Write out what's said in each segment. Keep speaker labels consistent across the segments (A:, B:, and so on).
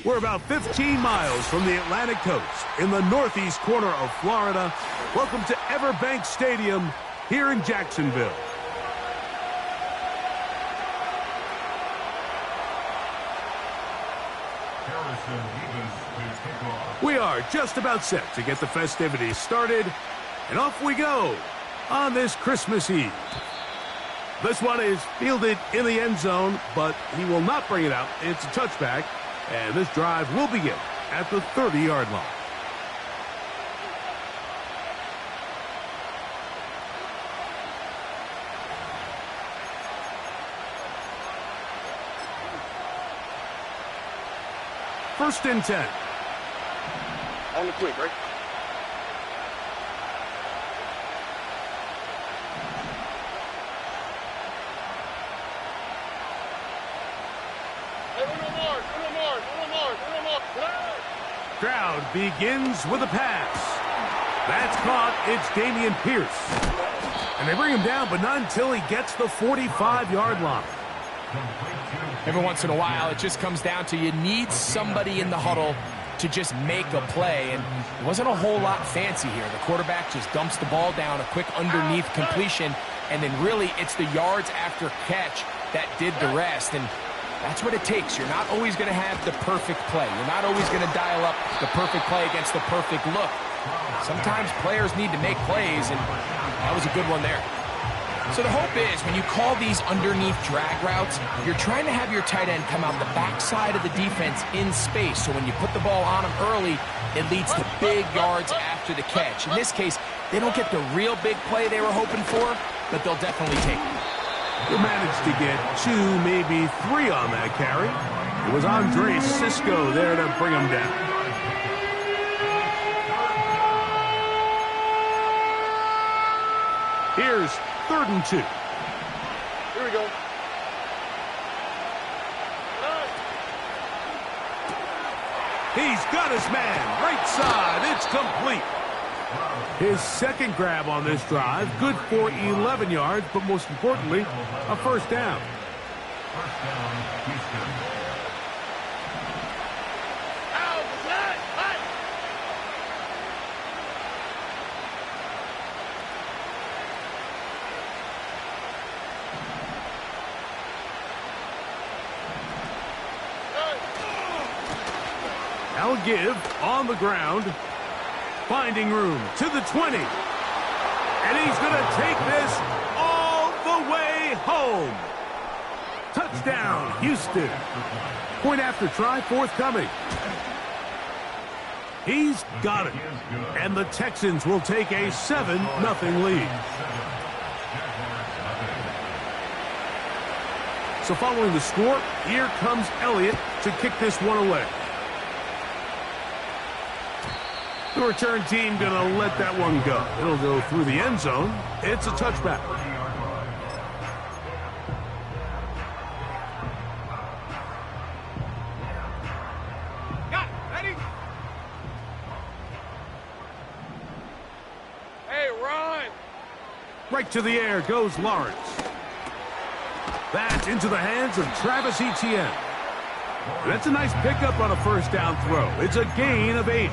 A: We're about 15 miles from the Atlantic coast in the northeast corner of Florida. Welcome to Everbank Stadium here in Jacksonville. We are just about set to get the festivities started, and off we go on this Christmas Eve. This one is fielded in the end zone, but he will not bring it out. It's a touchback, and this drive will begin at the 30-yard line. First and 10.
B: On the quick, right?
A: Crowd begins with a pass. That's caught. It's Dameon Pierce. And they bring him down, but not until he gets the 45-yard line.
C: Every once in a while, it just comes down to you need somebody in the huddle to just make a play, and it wasn't a whole lot fancy here. The quarterback just dumps the ball down, a quick underneath completion, and then really it's the yards after catch that did the rest, and that's what it takes. You're not always going to have the perfect play. You're not always going to dial up the perfect play against the perfect look. Sometimes players need to make plays, and that was a good one there. So the hope is when you call these underneath drag routes, you're trying to have your tight end come out the backside of the defense in space. So when you put the ball on him early, it leads to big yards after the catch. In this case, they don't get the real big play they were hoping for, but they'll definitely take it.
A: They managed to get 2, maybe 3 on that carry. It was Andre Cisco there to bring him down. Here's 3rd and 2.
B: Here we go.
A: He's got his man. Right side. It's complete. His second grab on this drive. Good for 11 yards, but most importantly, a first down. Now give on the ground. Finding room to the 20. And he's going to take this all the way home. Touchdown, Houston. Point after try forthcoming. He's got it. And the Texans will take a 7-0 lead. So following the score, here comes Elliott to kick this one away. The return team going to let that one go. It'll go through the end zone. It's a touchback.
B: Got it. Ready? Hey, run!
A: Right to the air goes Lawrence. That's into the hands of Travis Etienne. That's a nice pickup on a first down throw. It's a gain of 8.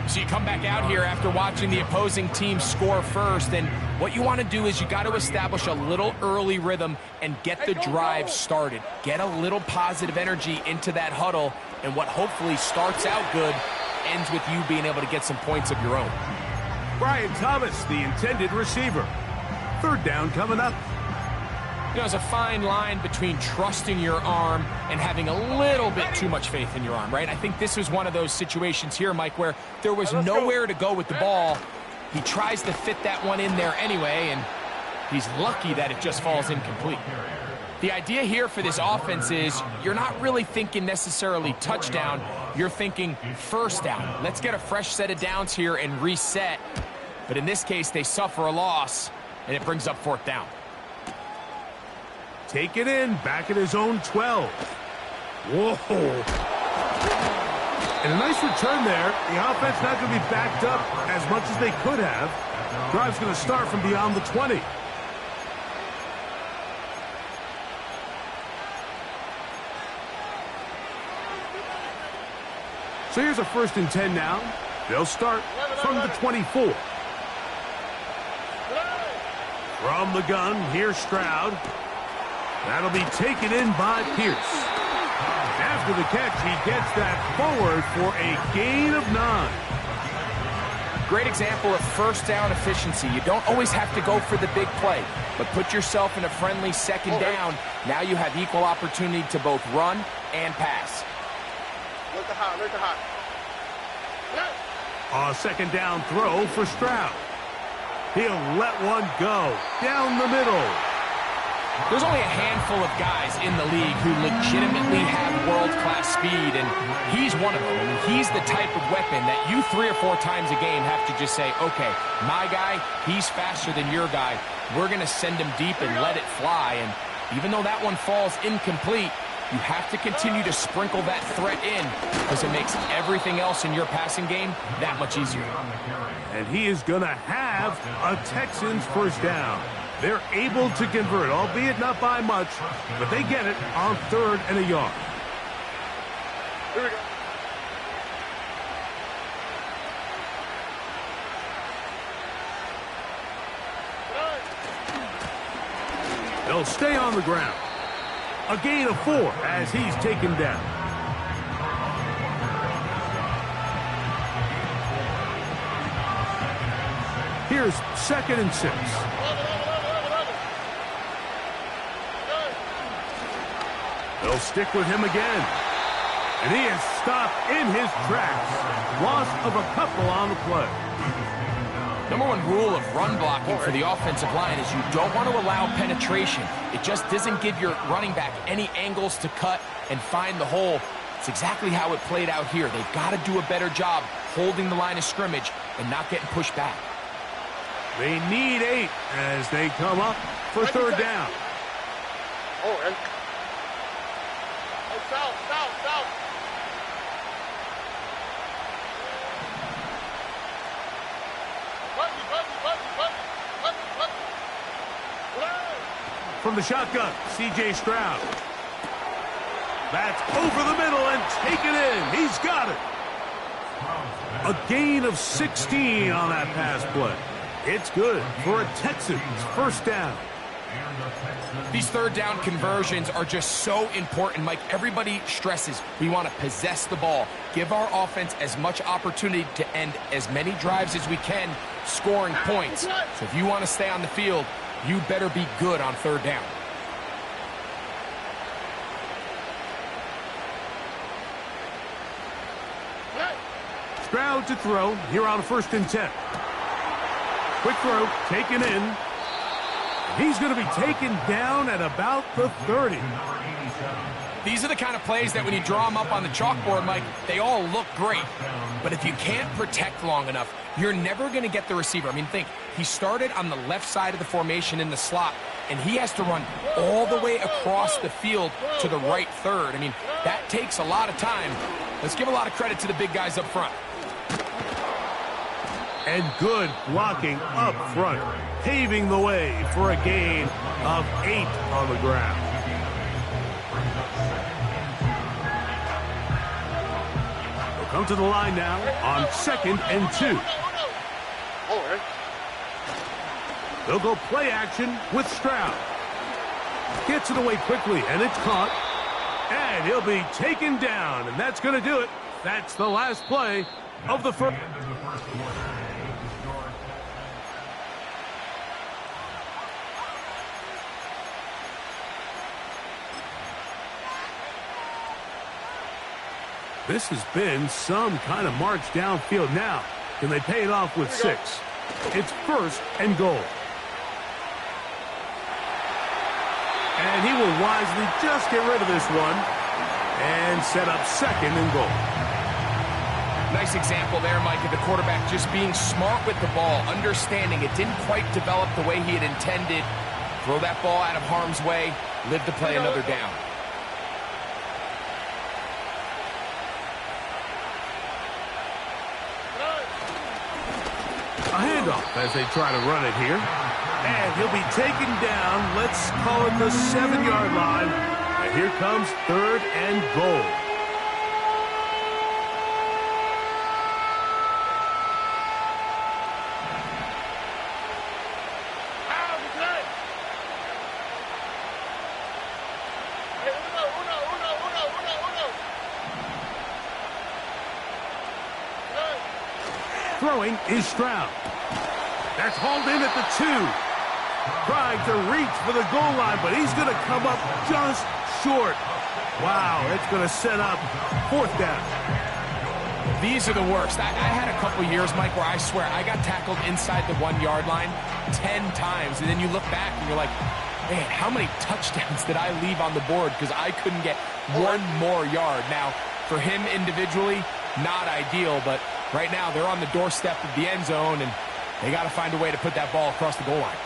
C: So you come back out here after watching the opposing team score first, and what you want to do is you got to establish a little early rhythm and get the drive started. Get a little positive energy into that huddle, and what hopefully starts out good ends with you being able to get some points of your own.
A: Brian Thomas, the intended receiver. 3rd down coming up.
C: You know, there's a fine line between trusting your arm and having a little bit too much faith in your arm, right? I think this was one of those situations here, Mike, where there was nowhere to go with the ball. He tries to fit that one in there anyway, and he's lucky that it just falls incomplete. The idea here for this offense is you're not really thinking necessarily touchdown. You're thinking first down. Let's get a fresh set of downs here and reset. But in this case, they suffer a loss, and it brings up 4th down.
A: Take it in, back at his own 12. Whoa. And a nice return there. The offense not going to be backed up as much as they could have. Drive's going to start from beyond the 20. So here's a 1st and 10 now. They'll start from the 24. From the gun, here's Stroud. That'll be taken in by Pierce. After the catch, he gets that forward for a gain of 9.
C: Great example of first down efficiency. You don't always have to go for the big play, but put yourself in a friendly 2nd down. Now you have equal opportunity to both run and pass.
B: Look the hot, look the hot.
A: A 2nd down throw for Stroud. He'll let one go down the middle.
C: There's only a handful of guys in the league who legitimately have world-class speed, and he's one of them. I mean, he's the type of weapon that you 3 or 4 times a game have to just say, okay, my guy, he's faster than your guy. We're going to send him deep and let it fly, and even though that one falls incomplete, you have to continue to sprinkle that threat in because it makes everything else in your passing game that much easier.
A: And he is going to have a Texans 1st down. They're able to convert, albeit not by much, but they get it on 3rd and a yard.
B: Here we go.
A: They'll stay on the ground. A gain of 4 as he's taken down. Here's 2nd and 6. They'll stick with him again. And he is stopped in his tracks. Loss of a couple on the play.
C: #1 rule of run blocking for the offensive line is you don't want to allow penetration. It just doesn't give your running back any angles to cut and find the hole. It's exactly how it played out here. They've got to do a better job holding the line of scrimmage and not getting pushed back.
A: They need 8 as they come up for 3rd down.
B: Oh, and south.
A: From the shotgun, C.J. Stroud. That's over the middle and taken in. He's got it. A gain of 16 on that pass play. It's good for a Texans 1st down.
C: These 3rd down conversions are just so important, Mike. Everybody stresses we want to possess the ball, give our offense as much opportunity to end as many drives as we can, scoring points. So if you want to stay on the field, you better be good on 3rd down.
A: Stroud to throw here on 1st and 10. Quick throw taken in. He's going to be taken down at about the 30.
C: These are the kind of plays that when you draw them up on the chalkboard, Mike, they all look great. But if you can't protect long enough, you're never going to get the receiver. I mean, think, he started on the left side of the formation in the slot, and he has to run all the way across the field to the right 3rd. I mean, that takes a lot of time. Let's give a lot of credit to the big guys up front.
A: And good blocking up front, paving the way for a gain of 8 on the ground. They'll come to the line now on 2nd and 2. They'll go play action with Stroud. Gets it away quickly, and it's caught. And he'll be taken down, and that's going to do it. That's the last play of the 1st. This has been some kind of march downfield now. Can they pay it off with 6? It's 1st and goal. And he will wisely just get rid of this one and set up 2nd and goal.
C: Nice example there, Mike, of the quarterback just being smart with the ball, understanding it didn't quite develop the way he had intended. Throw that ball out of harm's way, live to play another down.
A: A handoff as they try to run it here. And he'll be taken down, let's call it the 7-yard line. And here comes 3rd and goal. Throwing is Stroud. That's hauled in at the 2. Trying to reach for the goal line, but he's going to come up just short. Wow, it's going to set up 4th down.
C: These are the worst. I had a couple years, Mike, where I swear I got tackled inside the 1-yard line 10 times, and then you look back and you're like, man, how many touchdowns did I leave on the board because I couldn't get one more yard? Now, for him individually, not ideal, but right now they're on the doorstep of the end zone, and they got to find a way to put that ball across the goal line.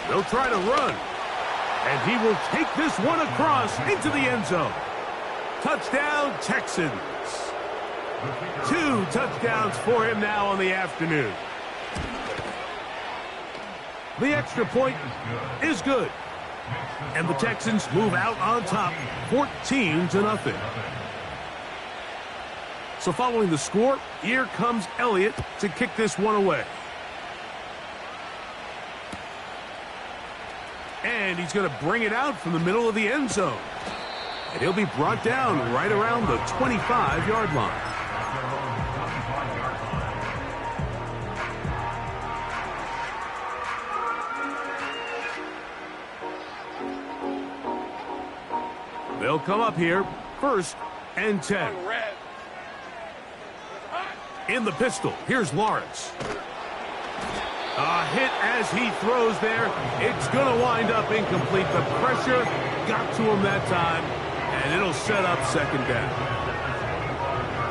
A: They'll try to run, and he will take this one across into the end zone. Touchdown, Texans. 2 touchdowns for him now on the afternoon. The extra point is good, and the Texans move out on top 14-0. So following the score, here comes Elliott to kick this one away. And he's going to bring it out from the middle of the end zone. And he'll be brought down right around the 25-yard line. They'll come up here, 1st and 10. In the pistol, here's Lawrence. A hit as he throws there. It's going to wind up incomplete. The pressure got to him that time, and it'll set up 2nd down.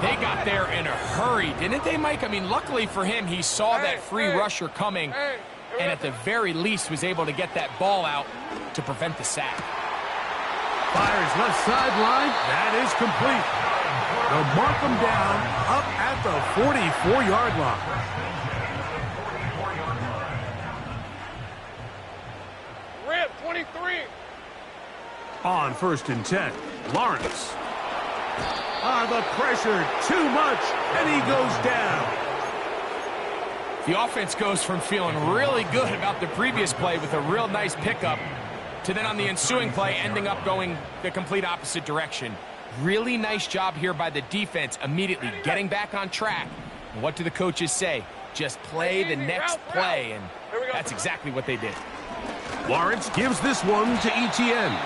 C: They got there in a hurry, didn't they, Mike? I mean, luckily for him, he saw that free rusher coming, and at the very least was able to get that ball out to prevent the sack.
A: Fires left sideline. That is complete. They'll mark him down up at the 44-yard line.
B: Rip, 23.
A: On 1st and 10, Lawrence. The pressure, too much, and he goes down.
C: The offense goes from feeling really good about the previous play with a real nice pickup to then on the ensuing play ending up going the complete opposite direction. Really nice job here by the defense, immediately getting back on track. And what do the coaches say? Just play the next play, and that's exactly what they did.
A: Lawrence gives this one to Etienne.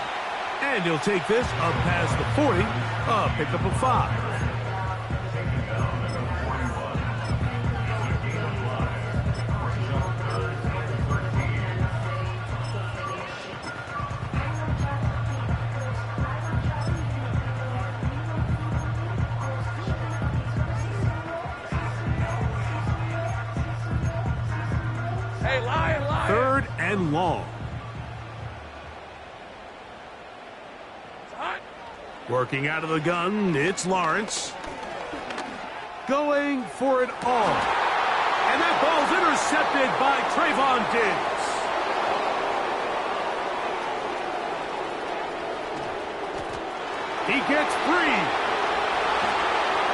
A: And he'll take this up past the 40, a pickup of 5.
B: Hey, Lion.
A: 3rd and long. Working out of the gun, it's Lawrence. Going for it all. And that ball's intercepted by Trayvon Diggs. He gets free.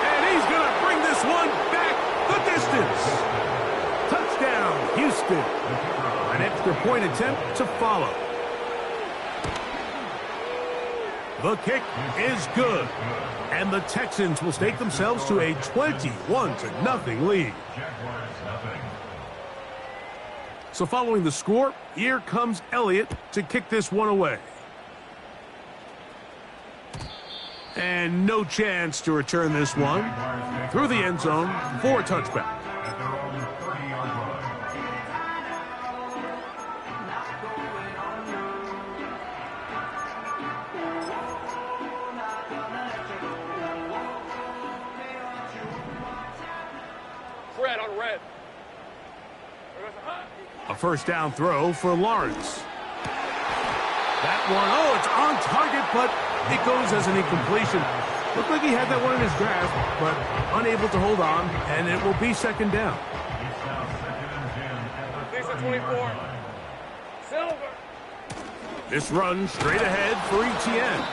A: And he's going to bring this one back the distance. Touchdown, Houston. An extra point attempt to follow. The kick is good, and the Texans will stake themselves to a 21-0 lead. So following the score, here comes Elliott to kick this one away. And no chance to return this one through the end zone for a touchback. A 1st down throw for Lawrence. That one, it's on target, but it goes as an incompletion. Looked like he had that one in his grasp, but unable to hold on, and it will be 2nd down.
B: 24. Silver.
A: This run straight ahead for Etienne.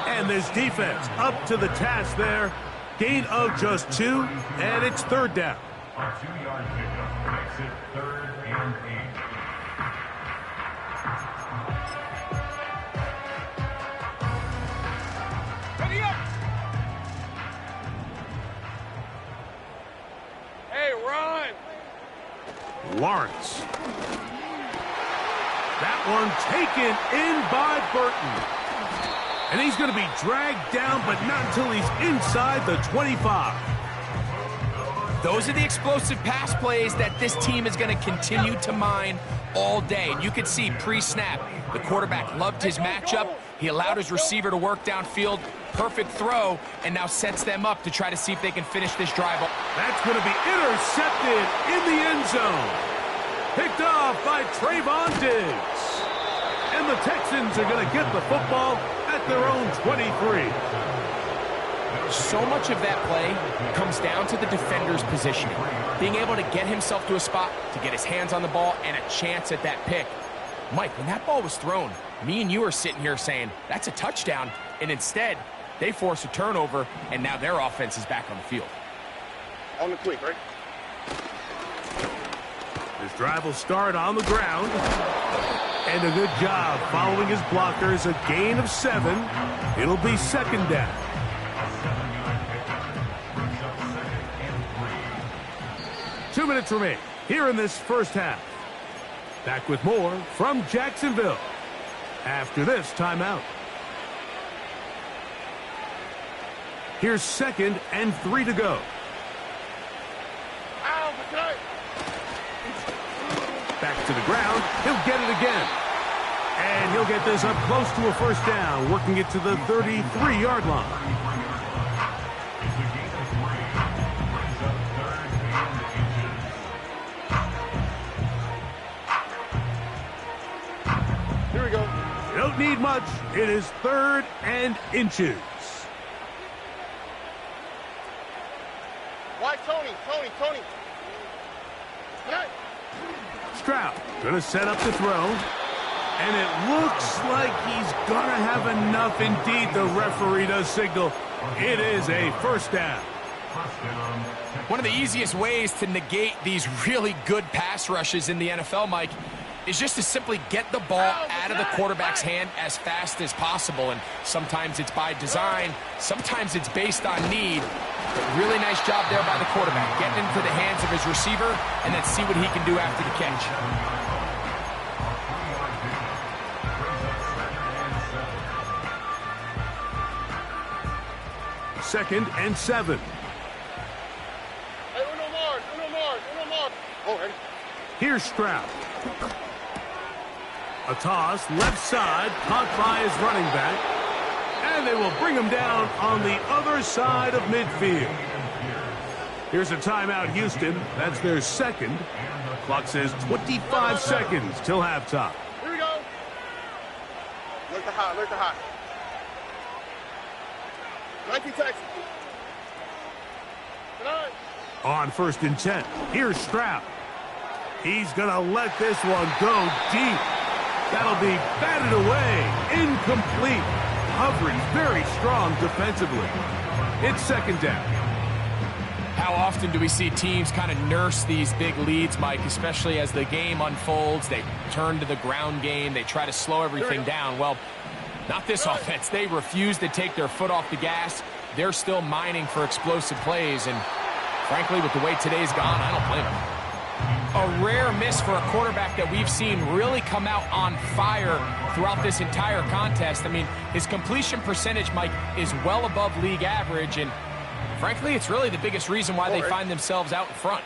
A: And this defense up to the task there. Gain of just 2, and it's 3rd down.
D: A 2-yard pickup makes it 3rd and 8.
A: Lawrence. That one taken in by Burton. And he's going to be dragged down, but not until he's inside the 25.
C: Those are the explosive pass plays that this team is going to continue to mine all day. And you could see pre-snap, the quarterback loved his matchup. He allowed his receiver to work downfield. Perfect throw, and now sets them up to try to see if they can finish this drive.
A: That's going to be intercepted in the end zone. Picked off by Trayvon Diggs. And the Texans are going to get the football at their own 23.
C: So much of that play comes down to the defender's positioning. Being able to get himself to a spot, to get his hands on the ball, and a chance at that pick. Mike, when that ball was thrown, me and you are sitting here saying, that's a touchdown. And instead, they force a turnover, and now their offense is back on the field.
B: On the quick, right?
A: This drive will start on the ground. And a good job following his blockers. A gain of 7. It'll be second down. Two minutes remain here in this first half. Back with more from Jacksonville after this timeout. Here's 2nd and 3 to go. Back to the ground. He'll get it again. And he'll get this up close to a first down, working it to the 33-yard line.
B: Here we go.
A: You don't need much. It is 3rd and inches.
B: Why, Tony?
A: Stroud going to set up the throw. And it looks like he's going to have enough. Indeed, the referee does signal. It is a first down.
C: One of the easiest ways to negate these really good pass rushes in the NFL, Mike, is just to simply get the ball out of the quarterback's hand as fast as possible. And sometimes it's by design, sometimes it's based on need. But really nice job there by the quarterback, getting into the hands of his receiver, and then see what he can do after the catch.
A: Second and 7.
B: Hey, Uno Mars. Oh, ready?
A: Here's Stroud. A toss, left side, caught by his running back. And they will bring him down on the other side of midfield. Here's a timeout, Houston. That's their second. Clock says 25 seconds till halftime.
B: Here we go. Look the hot. 19 Texans. Tonight.
A: On 1st and 10, here's Stroud. He's going to let this one go deep. That'll be batted away. Incomplete. Coverage very strong defensively. It's second down.
C: How often do we see teams kind of nurse these big leads, Mike, especially as the game unfolds? They turn to the ground game. They try to slow everything down. Well, not this offense. They refuse to take their foot off the gas. They're still mining for explosive plays. And frankly, with the way today's gone, I don't blame them. A rare miss for a quarterback that we've seen really come out on fire throughout this entire contest. I mean, his completion percentage, Mike, is well above league average. And frankly, it's really the biggest reason why they find themselves out in front.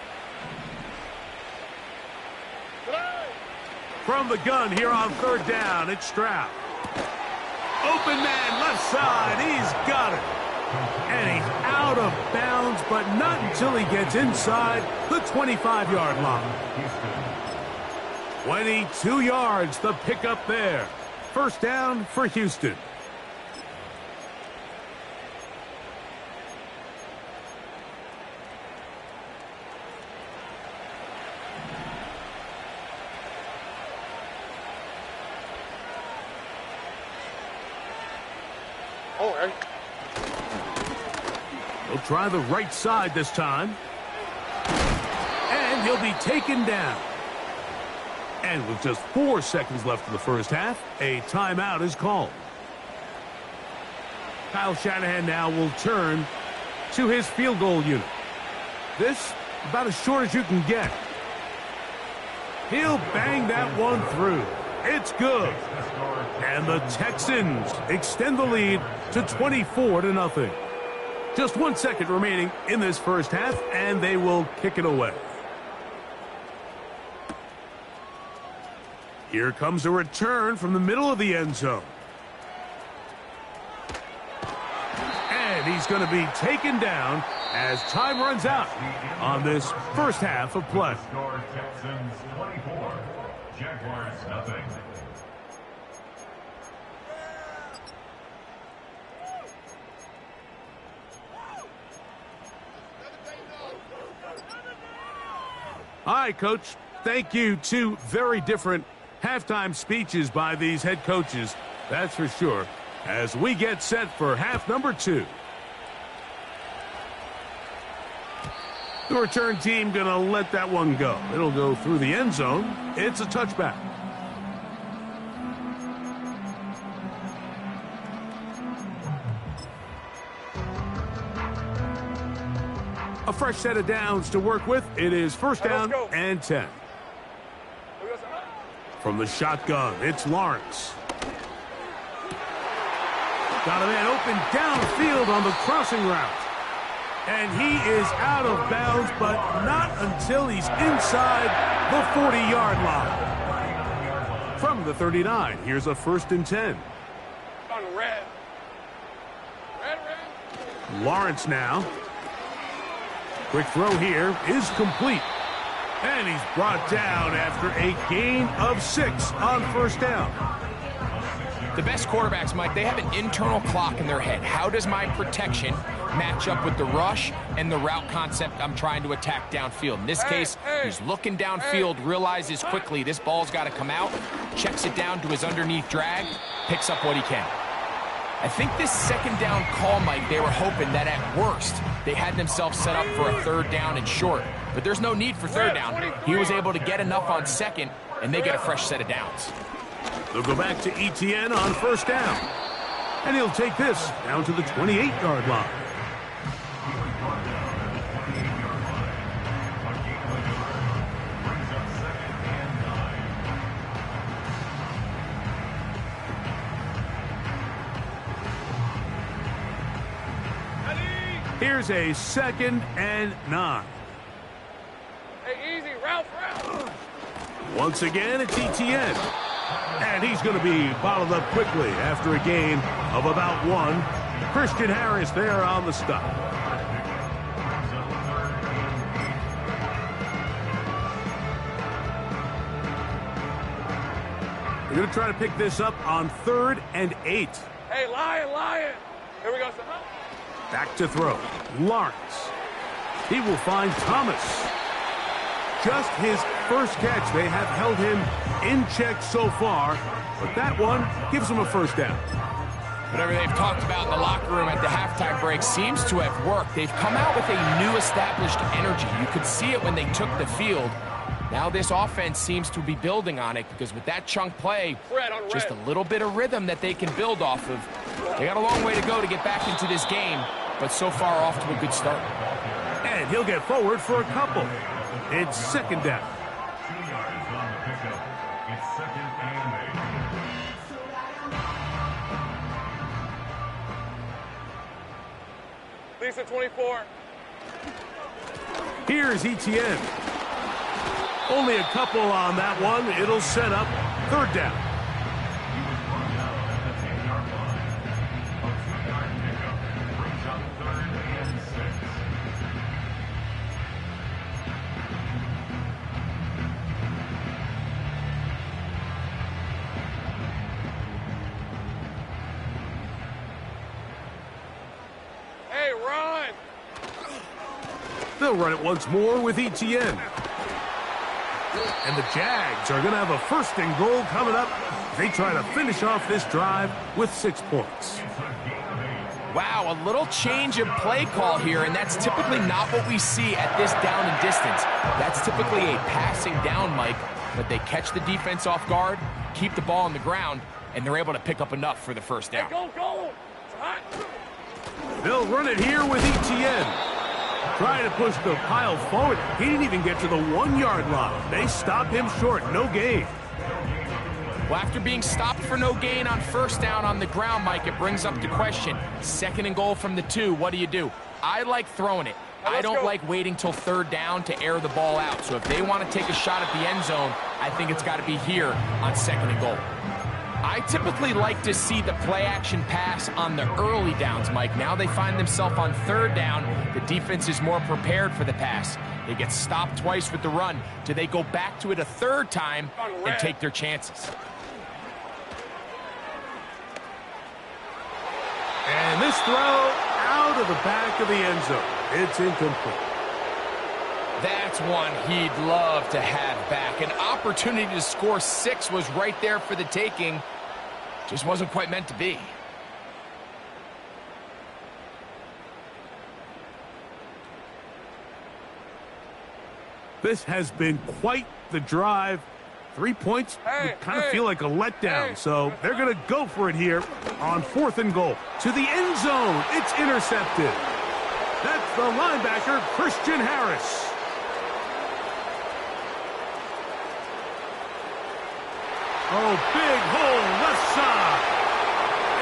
A: From the gun here on 3rd down, it's Stroud. Open man, left side, he's got it. And he's out of bounds, but not until he gets inside the 25-yard line. 22 yards, the pickup there. First down for Houston.
B: Oh, ready?
A: He'll try the right side this time. And he'll be taken down. And with just 4 seconds left in the first half, a timeout is called. Kyle Shanahan now will turn to his field goal unit. This, about as short as you can get. He'll bang that one through. It's good. And the Texans extend the lead to 24-0. Just 1 second remaining in this first half, and they will kick it away. Here comes a return from the middle of the end zone. And he's going to be taken down as time runs out on this first half of play.
D: Score Texans 24, Jaguars nothing.
A: All right, Coach. Thank you. Two very different halftime speeches by these head coaches, that's for sure, as we get set for half number 2. The return team going to let that one go. It'll go through the end zone. It's a touchback. A fresh set of downs to work with. It is first down and 10. From the shotgun, it's Lawrence. Got a man open downfield on the crossing route. And he is out of bounds, but not until he's inside the 40-yard line. From the 39, here's a 1st and 10.
B: On the red. Red.
A: Lawrence now. Quick throw here is complete. And he's brought down after a gain of 6 on first down.
C: The best quarterbacks, Mike, they have an internal clock in their head. How does my protection match up with the rush and the route concept I'm trying to attack downfield? In this case, he's looking downfield, realizes quickly this ball's got to come out, checks it down to his underneath drag, picks up what he can. I think this second down call, Mike, they were hoping that at worst they had themselves set up for a 3rd down and short. But there's no need for 3rd down. He was able to get enough on 2nd, and they get a fresh set of downs.
A: They'll go back to ETN on first down. And he'll take this down to the 28-yard line. Here's a 2nd and 9.
B: Hey, easy, Ralph.
A: Once again, it's ETN. And he's going to be bottled up quickly after a gain of about 1. Christian Harris there on the stop. They're going to try to pick this up on 3rd and 8.
B: Hey, Lion. Here we go, son.
A: Back to throw. Lawrence. He will find Thomas. Just his first catch. They have held him in check so far, but that one gives him a first down.
C: Whatever they've talked about in the locker room at the halftime break seems to have worked. They've come out with a new established energy. You could see it when they took the field. Now this offense seems to be building on it because with that chunk play, just a little bit of rhythm that they can build off of. They got a long way to go to get back into this game, but so far off to a good start.
A: And he'll get forward for a couple. It's 2nd down.
D: 2 yards on the pickup. It's 2nd and 8.
B: Lisa 24.
A: Here's ETN. Only a couple on that one. It'll set up 3rd down.
D: He was brought down at the 10-yard line. A 2-yard pickup brings up 3rd and 6.
B: Hey, run.
A: They'll run it once more with ETN. And the Jags are going to have a 1st and goal coming up. They try to finish off this drive with 6 points.
C: Wow, a little change of play call here, and that's typically not what we see at this down and distance. That's typically a passing down, Mike, but they catch the defense off guard, keep the ball on the ground, and they're able to pick up enough for the 1st down.
B: Hey, go. It's hot.
A: They'll run it here with ETN. Trying to push the pile forward. He didn't even get to the 1-yard line. They stop him short. No gain.
C: Well, after being stopped for no gain on first down on the ground, Mike, it brings up the question. 2nd and goal from the 2. What do? I like throwing it. I don't like waiting till 3rd down to air the ball out. So if they want to take a shot at the end zone, I think it's got to be here on 2nd and goal. I typically like to see the play-action pass on the early downs, Mike. Now they find themselves on 3rd down. The defense is more prepared for the pass. They get stopped twice with the run. Do they go back to it a 3rd time and take their chances?
A: And this throw out of the back of the end zone. It's incomplete.
C: That's one he'd love to have back. An opportunity to score 6 was right there for the taking. Just wasn't quite meant to be.
A: This has been quite the drive. 3 points would kind of feel like a letdown, so they're going to go for it here on 4th and goal. To the end zone, it's intercepted. That's the linebacker, Christian Harris. Oh, big hole left side.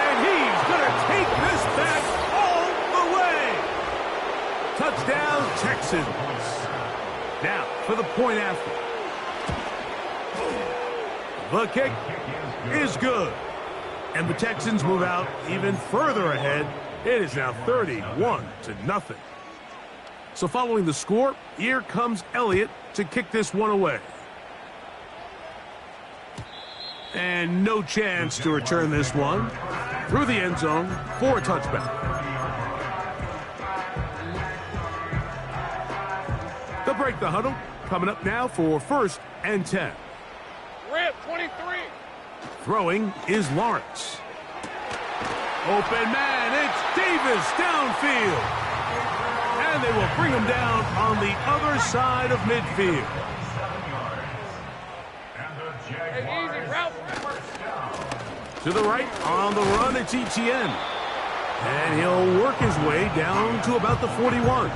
A: And he's going to take this back all the way. Touchdown, Texans. Now, for the point after. The kick is good. And the Texans move out even further ahead. It is now 31-0. So following the score, here comes Elliott to kick this one away. And no chance to return this one through the end zone for a touchback. They'll break the huddle. Coming up now for 1st and 10.
B: Rip, 23.
A: Throwing is Lawrence. Open man, it's Davis downfield. And they will bring him down on the other side of midfield.
B: Hey, easy, route.
A: To the right, on the run, it's Etienne. And he'll work his way down to about the 41.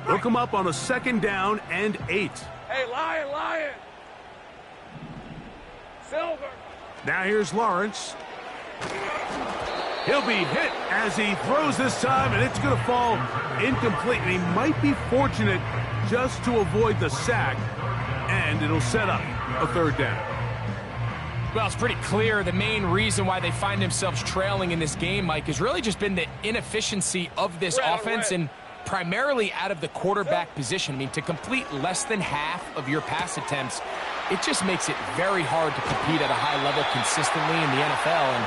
A: They'll come up on a 2nd down and 8.
B: Hey, Lion. Silver.
A: Now here's Lawrence. He'll be hit as he throws this time, and it's going to fall incomplete. And he might be fortunate just to avoid the sack, and it'll set up a 3rd down.
C: Well, it's pretty clear the main reason why they find themselves trailing in this game, Mike, has really just been the inefficiency of this offense and primarily out of the quarterback position. I mean, to complete less than half of your pass attempts, it just makes it very hard to compete at a high level consistently in the NFL. And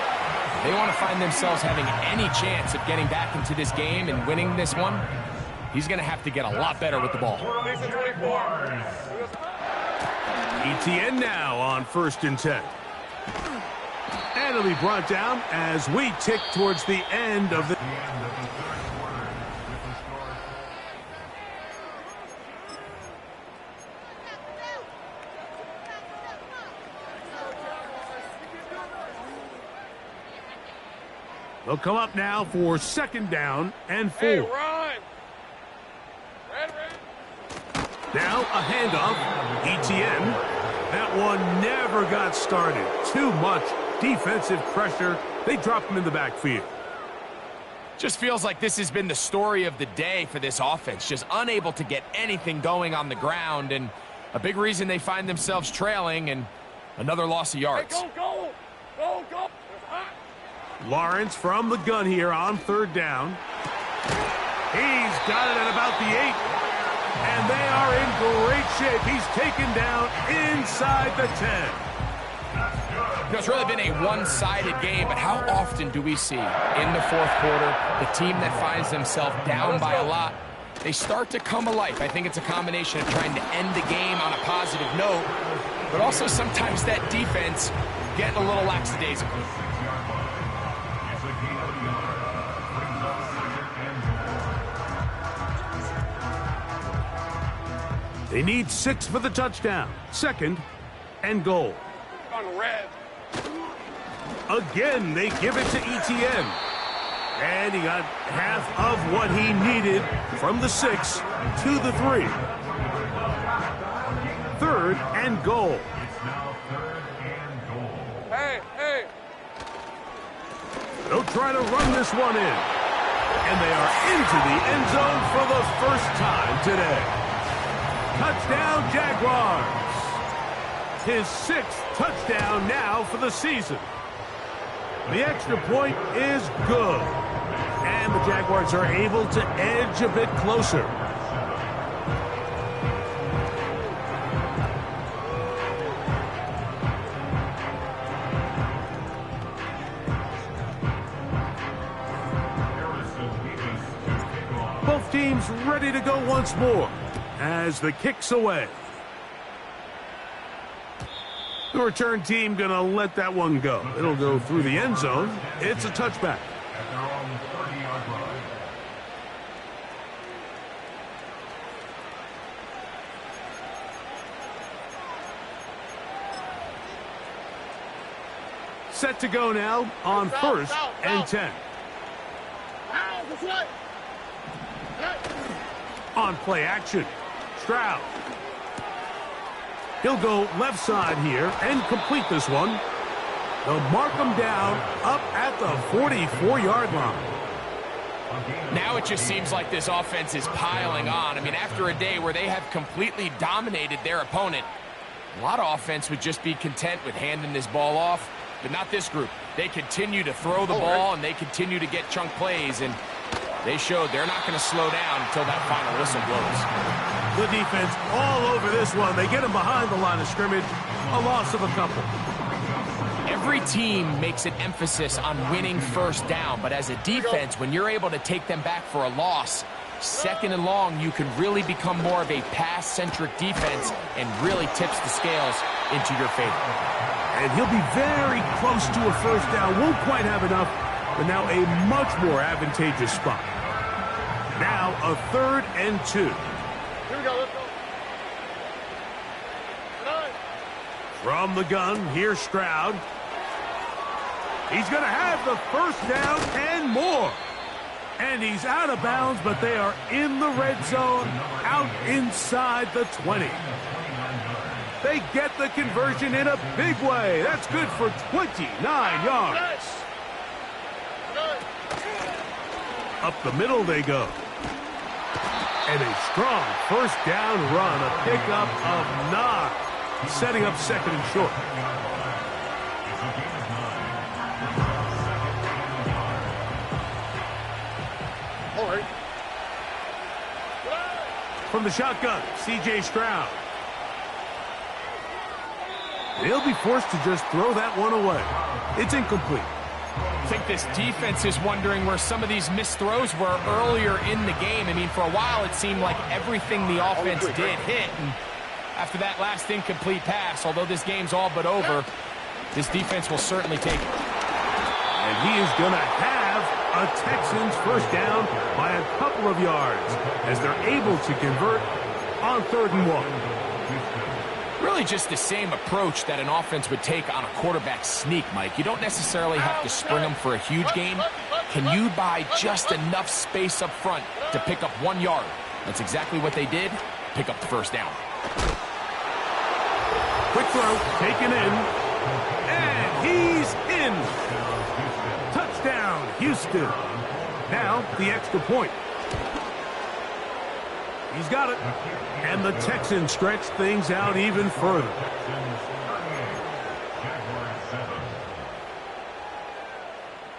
C: if they want to find themselves having any chance of getting back into this game and winning this one, he's going to have to get a lot better with the ball.
A: Etienne now on 1st and 10. And it'll be brought down as we tick towards the end of the... They'll come up now for 2nd down and 4.
B: Hey, run. Red.
A: Now a handoff. Etienne. That one never got started. Too much defensive pressure. They dropped him in the backfield.
C: Just feels like this has been the story of the day for this offense. Just unable to get anything going on the ground. And a big reason they find themselves trailing and another loss of yards.
B: Hey, go. It's hot.
A: Lawrence from the gun here on 3rd down. He's got it at about the 8. And they are in great shape. He's taken down inside the 10.
C: You know, it's really been a one-sided game, but how often do we see in the 4th quarter the team that finds themselves down by a lot, they start to come alive? I think it's a combination of trying to end the game on a positive note, but also sometimes that defense getting a little lackadaisical.
A: They need 6 for the touchdown. 2nd and goal.
B: On the red.
A: Again, they give it to Etienne. And he got half of what he needed from the 6 to the 3. 3rd and goal.
D: It's now 3rd and goal.
B: Hey, hey.
A: They'll try to run this one in. And they are into the end zone for the first time today. Touchdown, Jaguars. His 6th touchdown now for the season. The extra point is good. And the Jaguars are able to edge a bit closer. Both teams ready to go once more as the kick's away. The return team gonna let that one go. It'll go through the end zone. It's a touchback.
D: At their own 30-yard line.
A: Set to go now on 1st and 10. On play action, Stroud. He'll go left side here and complete this one. They'll mark him down up at the 44-yard line.
C: Now it just seems like this offense is piling on. I mean, after a day where they have completely dominated their opponent, a lot of offense would just be content with handing this ball off, but not this group. They continue to throw the ball, and they continue to get chunk plays, and they showed they're not going to slow down until that final whistle blows.
A: The defense all over this one. They get him behind the line of scrimmage. A loss of a couple.
C: Every team makes an emphasis on winning first down, but as a defense, when you're able to take them back for a loss, 2nd and long, you can really become more of a pass-centric defense and really tips the scales into your favor.
A: And he'll be very close to a first down. Won't quite have enough, but now a much more advantageous spot. Now a 3rd and 2.
B: Here we go, let's go.
A: From the gun, here's Stroud. He's going to have the first down and more. And he's out of bounds, but they are in the red zone, out inside the 20. They get the conversion in a big way. That's good for 29 yards. Up the middle they go. And a strong first down run, a pickup of 9, setting up 2nd and short.
B: All right.
A: From the shotgun, C.J. Stroud. They'll be forced to just throw that one away. It's incomplete.
C: I think this defense is wondering where some of these missed throws were earlier in the game. I mean, for a while, it seemed like everything the offense did hit. And after that last incomplete pass, although this game's all but over, this defense will certainly take it.
A: And he is going to have a Texans first down by a couple of yards as they're able to convert on 3rd and 1.
C: Really just the same approach that an offense would take on a quarterback sneak, Mike. You don't necessarily have to spring them for a huge gain. Can you buy just enough space up front to pick up 1 yard? That's exactly what they did. Pick up the first down.
A: Quick throw, taken in, and he's in. Touchdown, Houston. Now the extra point. He's got it. And the Texans stretch things out even further.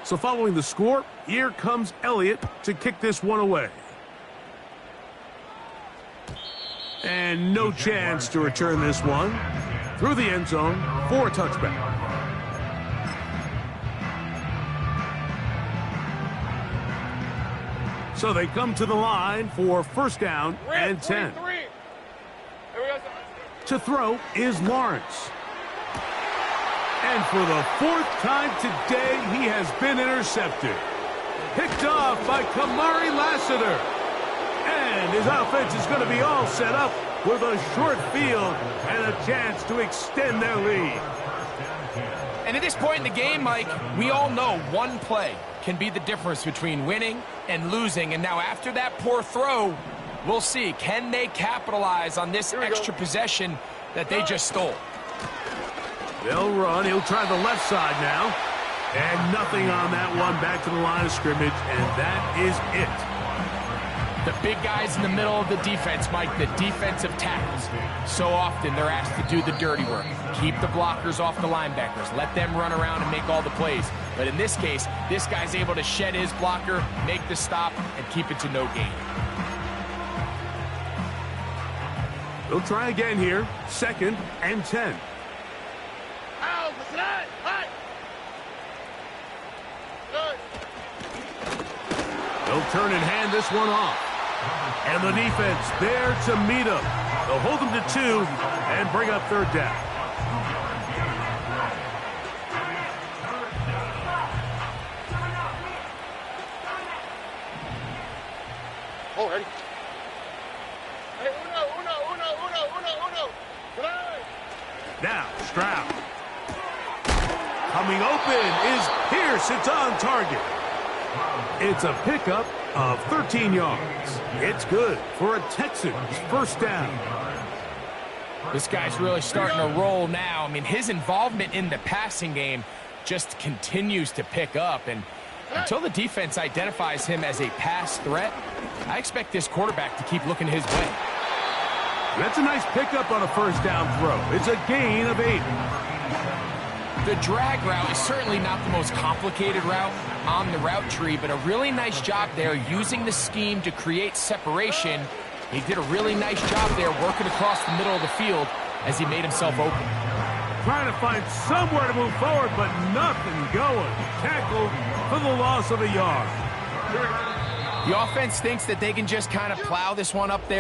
A: So following the score, here comes Elliott to kick this one away. And no chance to return this one through the end zone for a touchback. So they come to the line for first down and 10. To throw is Lawrence. And for the 4th time today, he has been intercepted. Picked off by Kamari Lassiter. And his offense is going to be all set up with a short field and a chance to extend their lead.
C: And at this point in the game, Mike, we all know one play can be the difference between winning and losing. And now after that poor throw, we'll see, can they capitalize on this extra possession that they just stole?
A: They'll run. He'll try the left side now. And nothing on that one, back to the line of scrimmage, and that is it.
C: The big guys in the middle of the defense, Mike, the defensive tackles. So often they're asked to do the dirty work. Keep the blockers off the linebackers. Let them run around and make all the plays. But in this case, this guy's able to shed his blocker, make the stop, and keep it to no gain.
A: They'll try again here. 2nd and 10. They'll turn and hand this one off. And the defense there to meet him. They'll hold them to 2 and bring up 3rd down.
B: Oh, ready? Hey, uno.
A: Now, Stroud. Coming open is Pierce. It's on target. It's a pickup of 13 yards. It's good for a Texans 1st down.
C: This guy's really starting to roll now. I mean, his involvement in the passing game just continues to pick up. And until the defense identifies him as a pass threat, I expect this quarterback to keep looking his way.
A: That's a nice pickup on a 1st down throw. It's a gain of 8.
C: The drag route is certainly not the most complicated route on the route tree, but a really nice job there using the scheme to create separation. He did a really nice job there working across the middle of the field as he made himself open.
A: Trying to find somewhere to move forward, but nothing going. Tackled for the loss of a yard.
C: The offense thinks that they can just kind of plow this one up there.